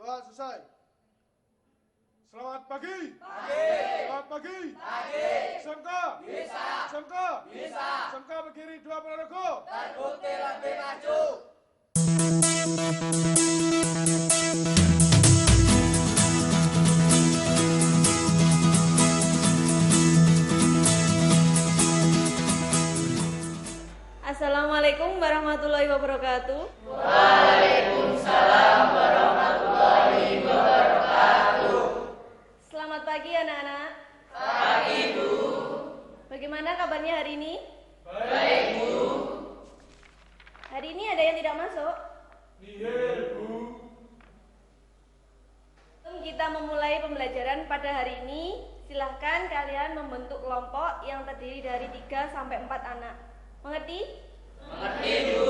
Pak, selesai. Selamat pagi. Pagi. Selamat pagi. Pagi. SMK. Bisa. SMK. Bisa. SMK berdiri 2 Ponorogo. Terbukti lebih maju. Assalamualaikum warahmatullahi wabarakatuh. Waalaikumsalam warahmatullahi wabarakatuh. Selamat pagi anak-anak. Pagi, Bu. Bagaimana kabarnya hari ini? Baik, Bu. Hari ini ada yang tidak masuk? Nihil, Bu. Sebelum kita memulai pembelajaran pada hari ini, silahkan kalian membentuk kelompok yang terdiri dari 3 sampai 4 anak. Mengerti? Mengerti, Bu.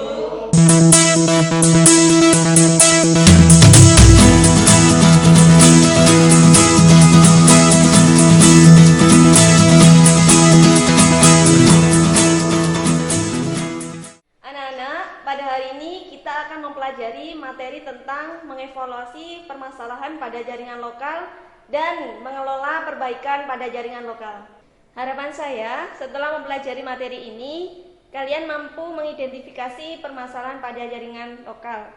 Anak-anak, pada hari ini kita akan mempelajari materi tentang mengevaluasi permasalahan pada jaringan lokal dan mengelola perbaikan pada jaringan lokal. Harapan saya, setelah mempelajari materi ini, kalian mampu mengidentifikasi permasalahan pada jaringan lokal.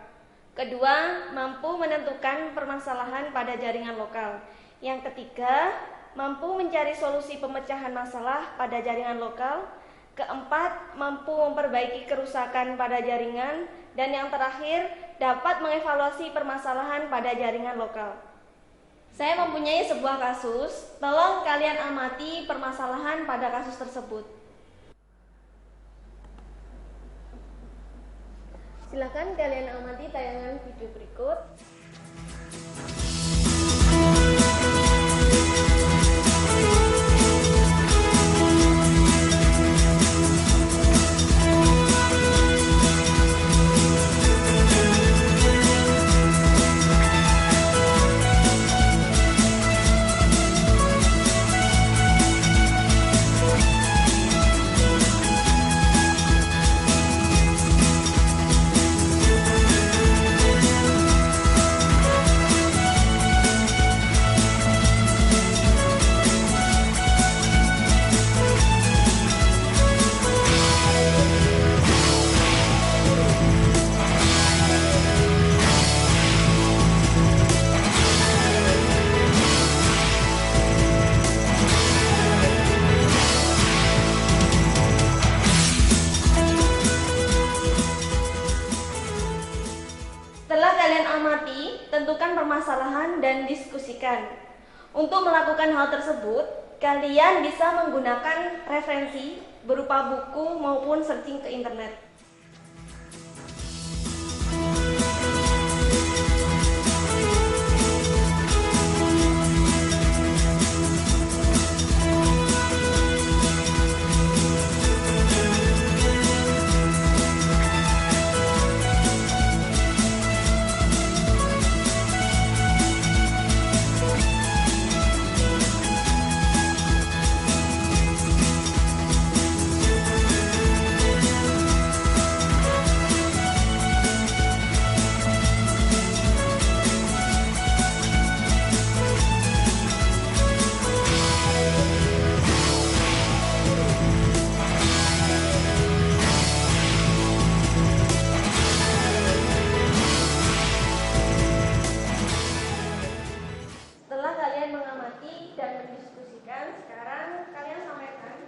Kedua, mampu menentukan permasalahan pada jaringan lokal. Yang ketiga, mampu mencari solusi pemecahan masalah pada jaringan lokal. Keempat, mampu memperbaiki kerusakan pada jaringan. Dan yang terakhir, dapat mengevaluasi permasalahan pada jaringan lokal. Saya mempunyai sebuah kasus, tolong kalian amati permasalahan pada kasus tersebut. Silakan kalian amati tayangan video berikut. Setelah kalian amati, tentukan permasalahan dan diskusikan. Untuk melakukan hal tersebut, kalian bisa menggunakan referensi berupa buku maupun searching ke internet. Setelah kalian mengamati dan mendiskusikan, sekarang kalian sampaikan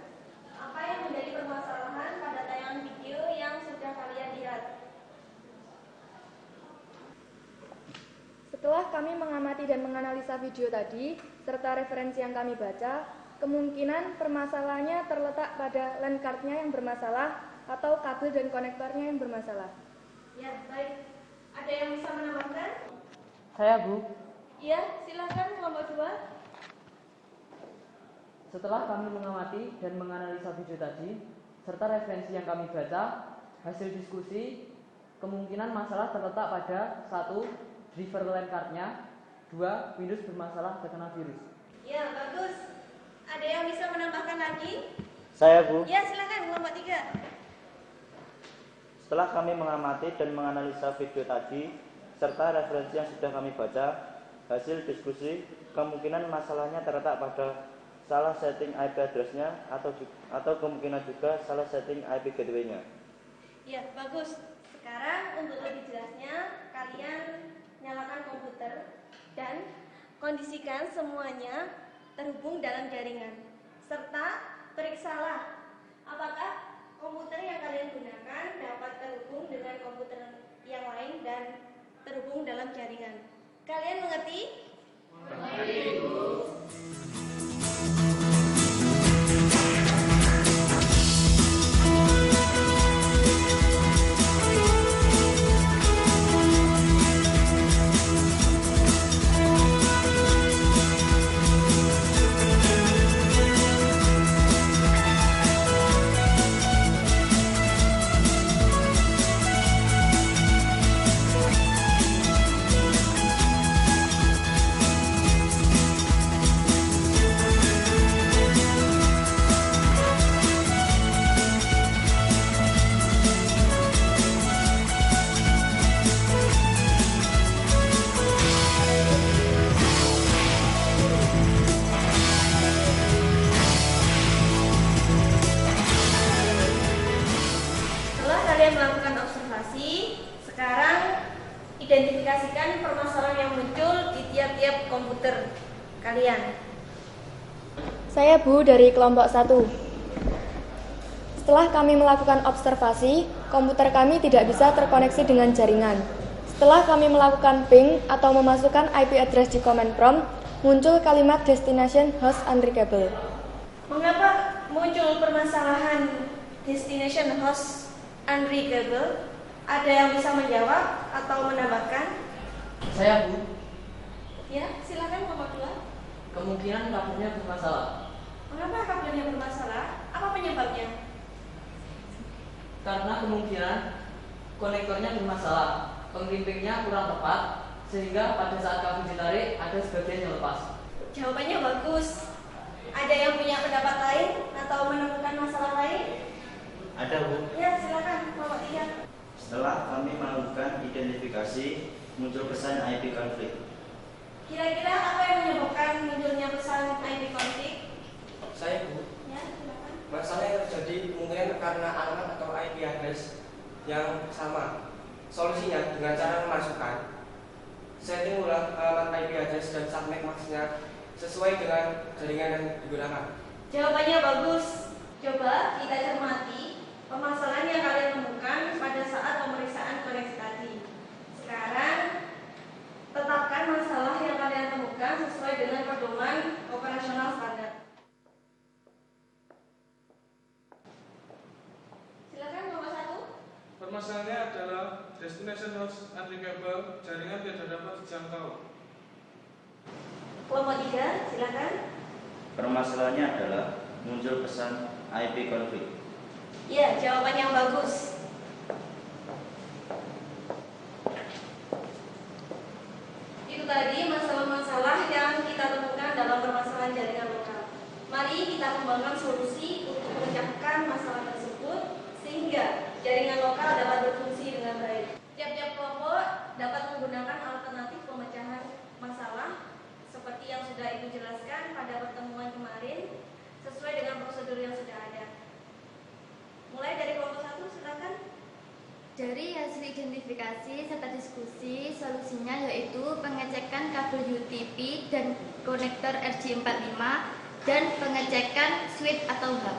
apa yang menjadi permasalahan pada tayangan video yang sudah kalian lihat. Setelah kami mengamati dan menganalisa video tadi, serta referensi yang kami baca, kemungkinan permasalahannya terletak pada LAN card-nya yang bermasalah atau kabel dan konektornya yang bermasalah. Ya, baik. Ada yang bisa menambahkan? Saya, Bu. Iya, silakan kelompok 2. Setelah kami mengamati dan menganalisa video tadi, serta referensi yang kami baca, hasil diskusi, kemungkinan masalah terletak pada 1. Driver LAN card-nya, 2. Windows bermasalah terkena virus. Ya, bagus. Ada yang bisa menambahkan lagi? Saya, Bu. Ya, silakan kelompok 3. Setelah kami mengamati dan menganalisa video tadi, serta referensi yang sudah kami baca, hasil diskusi, kemungkinan masalahnya terletak pada salah setting IP address-nya atau kemungkinan juga salah setting IP gateway-nya. Ya, bagus. Sekarang untuk lebih jelasnya, kalian nyalakan komputer dan kondisikan semuanya terhubung dalam jaringan. Serta periksalah apakah komputer yang kalian gunakan dapat terhubung dengan komputer yang lain dan terhubung dalam jaringan. Kalian mengerti? Mengerti, Bu. Melakukan observasi, sekarang identifikasikan permasalahan yang muncul di tiap-tiap komputer kalian. Saya Bu dari kelompok 1. Setelah kami melakukan observasi, komputer kami tidak bisa terkoneksi dengan jaringan. Setelah kami melakukan ping atau memasukkan IP address di command prompt, muncul kalimat destination host unreachable. Mengapa muncul permasalahan destination host unreachable? Ada yang bisa menjawab atau menambahkan? Saya, Bu. Ya, silakan nomor 2. Kemungkinan kabelnya bermasalah. Mengapa kabelnya bermasalah? Apa penyebabnya? Karena kemungkinan konektornya bermasalah, penglimpingnya kurang tepat, sehingga pada saat kabel ditarik ada sebagian yang lepas. Jawabannya bagus. Ada yang punya pendapat lain atau menemukan masalah lain? Ada, Bu. Ya, silakan nomor 3. Setelah kami melakukan identifikasi, muncul pesan IP konflik. Kira-kira apa yang menyebabkan munculnya pesan IP konflik? Saya, Bu. Ya, silakan. Masalah yang terjadi kemungkinan karena alamat atau IP address yang sama. Solusinya dengan cara memasukkan setting ulang alamat IP address dan subnet maksnya sesuai dengan jaringan yang digunakan. Jawabannya bagus. Coba kita cermati permasalahan yang kalian temukan pada saat pemeriksaan koneksi tadi. Sekarang tetapkan masalah yang kalian temukan sesuai dengan pedoman operasional standar. Silakan nomor 1. Permasalahannya adalah destination host unreachable, jaringan tidak dapat dijangkau. Kelompok 3, silakan. Permasalahannya adalah muncul pesan IP konflik. Ya, jawaban yang bagus. Itu tadi masalah-masalah yang kita temukan dalam permasalahan jaringan lokal. Mari kita kembangkan solusi untuk memecahkan masalah tersebut sehingga jaringan lokal dapat berfungsi dengan baik. Tiap-tiap kelompok dapat menggunakan alternatif pemecahan masalah seperti yang sudah Ibu jelaskan pada pertemuan kemarin sesuai dengan prosedur yang sudah ada. Mulai dari kelompok 1, silakan. Dari hasil identifikasi serta diskusi, solusinya yaitu pengecekan kabel UTP dan konektor RJ45 dan pengecekan switch atau hub.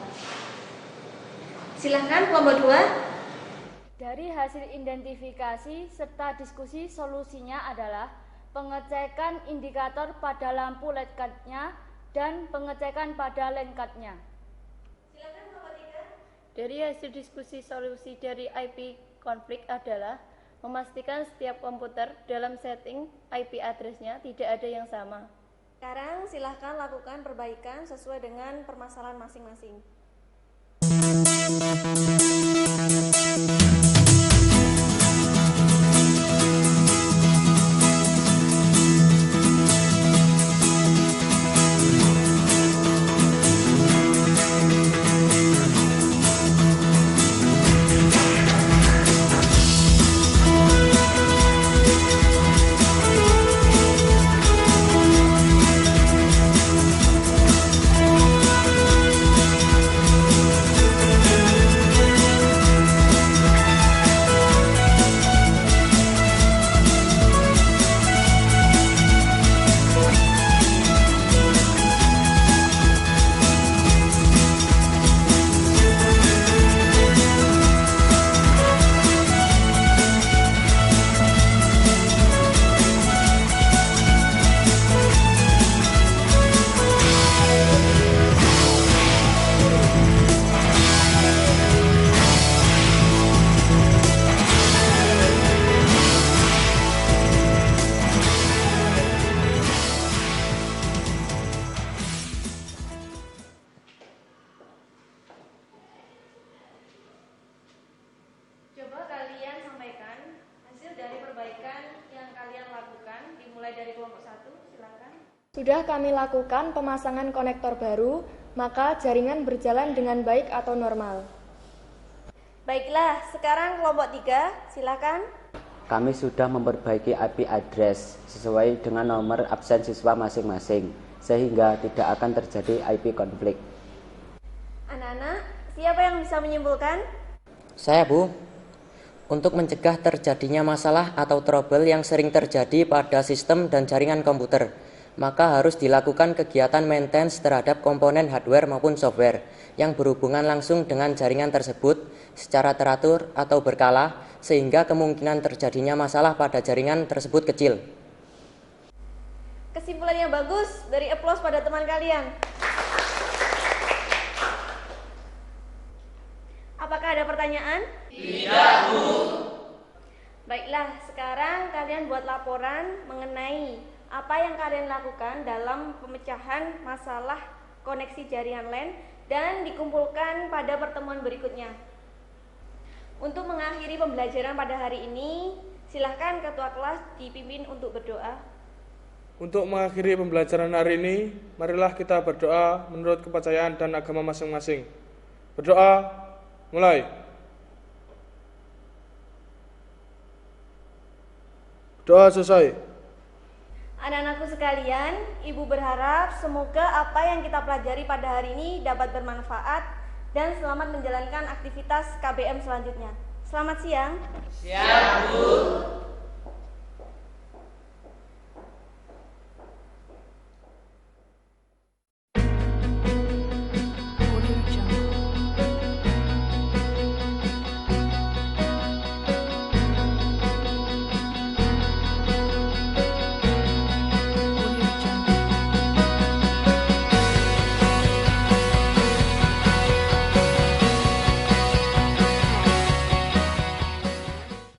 Silahkan kelompok 2. Dari hasil identifikasi serta diskusi, solusinya adalah pengecekan indikator pada lampu LED card-nya dan pengecekan pada LAN card-nya. Silakan kelompok 3. Dari hasil diskusi, solusi dari IP konflik adalah memastikan setiap komputer dalam setting IP address-nya tidak ada yang sama. Sekarang silahkan lakukan perbaikan sesuai dengan permasalahan masing-masing. kelompok 1, silakan. Sudah kami lakukan pemasangan konektor baru, maka jaringan berjalan dengan baik atau normal. Baiklah, sekarang kelompok 3, silakan. Kami sudah memperbaiki IP address sesuai dengan nomor absen siswa masing-masing, sehingga tidak akan terjadi IP konflik. Anak-anak, siapa yang bisa menyimpulkan? Saya, Bu. Untuk mencegah terjadinya masalah atau trouble yang sering terjadi pada sistem dan jaringan komputer, maka harus dilakukan kegiatan maintenance terhadap komponen hardware maupun software yang berhubungan langsung dengan jaringan tersebut secara teratur atau berkala, sehingga kemungkinan terjadinya masalah pada jaringan tersebut kecil. Kesimpulan yang bagus, beri aplaus pada teman kalian. Apakah ada pertanyaan? Tidak, Bu. Baiklah, sekarang kalian buat laporan mengenai apa yang kalian lakukan dalam pemecahan masalah koneksi jaringan LAN dan dikumpulkan pada pertemuan berikutnya. Untuk mengakhiri pembelajaran pada hari ini, silahkan ketua kelas dipimpin untuk berdoa. Untuk mengakhiri pembelajaran hari ini, marilah kita berdoa menurut kepercayaan dan agama masing-masing. Berdoa, mulai. Doa selesai. Anak-anakku sekalian, Ibu berharap semoga apa yang kita pelajari pada hari ini dapat bermanfaat dan selamat menjalankan aktivitas KBM selanjutnya. Selamat siang. Siap, Bu.